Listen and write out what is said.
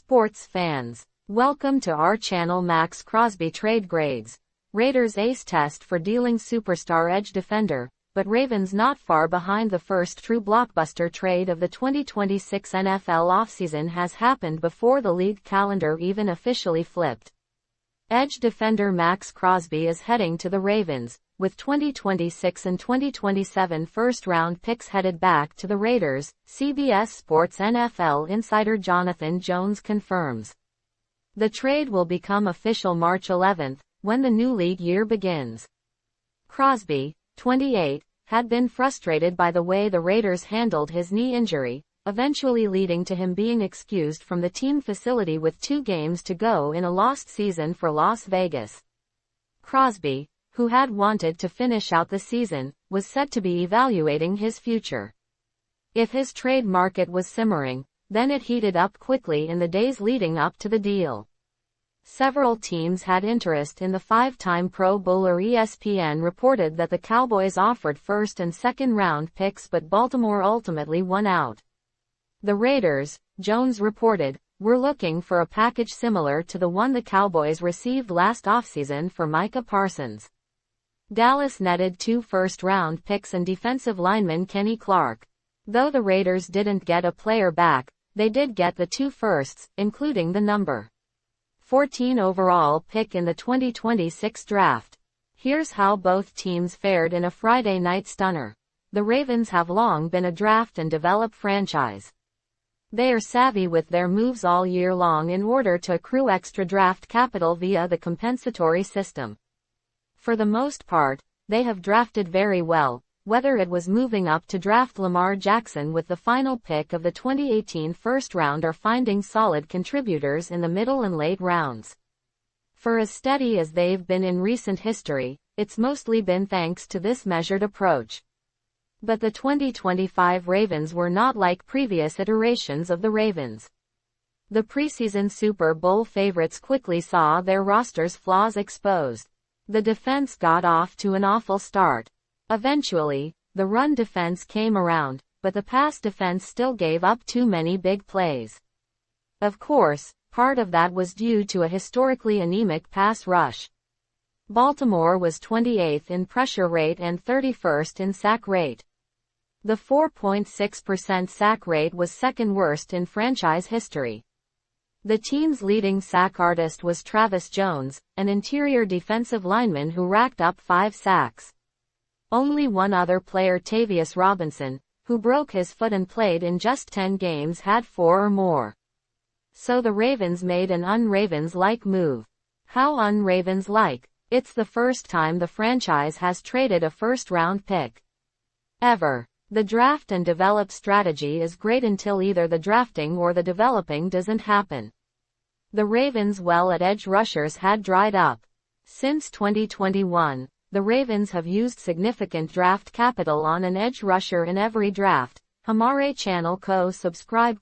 Sports fans, welcome to our channel. Maxx Crosby trade grades. Raiders ace test for dealing superstar edge defender, but Ravens not far behind. The first true blockbuster trade of the 2026 NFL offseason has happened before the league calendar even officially flipped. Edge defender Maxx Crosby is heading to the Ravens, with 2026 and 2027 first-round picks headed back to the Raiders, CBS Sports NFL insider Jonathan Jones confirms. The trade will become official March 11th, when the new league year begins. Crosby, 28, had been frustrated by the way the Raiders handled his knee injury, eventually leading to him being excused from the team facility with 2 games to go in a lost season for Las Vegas. Crosby, who had wanted to finish out the season, was said to be evaluating his future. If his trade market was simmering, then it heated up quickly in the days leading up to the deal. Several teams had interest in the 5-time Pro Bowler. ESPN reported that the Cowboys offered first and second round picks, but Baltimore ultimately won out. The Raiders, Jones reported, were looking for a package similar to the one the Cowboys received last offseason for Micah Parsons. Dallas netted 2 first-round picks and defensive lineman Kenny Clark. Though the Raiders didn't get a player back, they did get the 2 firsts, including the number 14 overall pick in the 2026 draft. Here's how both teams fared in a Friday night stunner. The Ravens have long been a draft and develop franchise. They are savvy with their moves all year long in order to accrue extra draft capital via the compensatory system. For the most part, they have drafted very well, whether it was moving up to draft Lamar Jackson with the final pick of the 2018 first round or finding solid contributors in the middle and late rounds. For as steady as they've been in recent history, it's mostly been thanks to this measured approach. But the 2025 Ravens were not like previous iterations of the Ravens. The preseason Super Bowl favorites quickly saw their roster's flaws exposed. The defense got off to an awful start. Eventually, the run defense came around, but the pass defense still gave up too many big plays. Of course, part of that was due to a historically anemic pass rush. Baltimore was 28th in pressure rate and 31st in sack rate. The 4.6% sack rate was second worst in franchise history. The team's leading sack artist was Travis Jones, an interior defensive lineman who racked up 5 sacks. Only one other player, Tavius Robinson, who broke his foot and played in just 10 games, had 4 or more. So the Ravens made an un-Ravens-like move. How un-Ravens-like? It's the first time the franchise has traded a first-round pick ever. The draft and develop strategy is great until either the drafting or the developing doesn't happen. The Ravens' well at edge rushers had dried up. Since 2021, the Ravens have used significant draft capital on an edge rusher in every draft. Hamare Channel Co. Subscribe.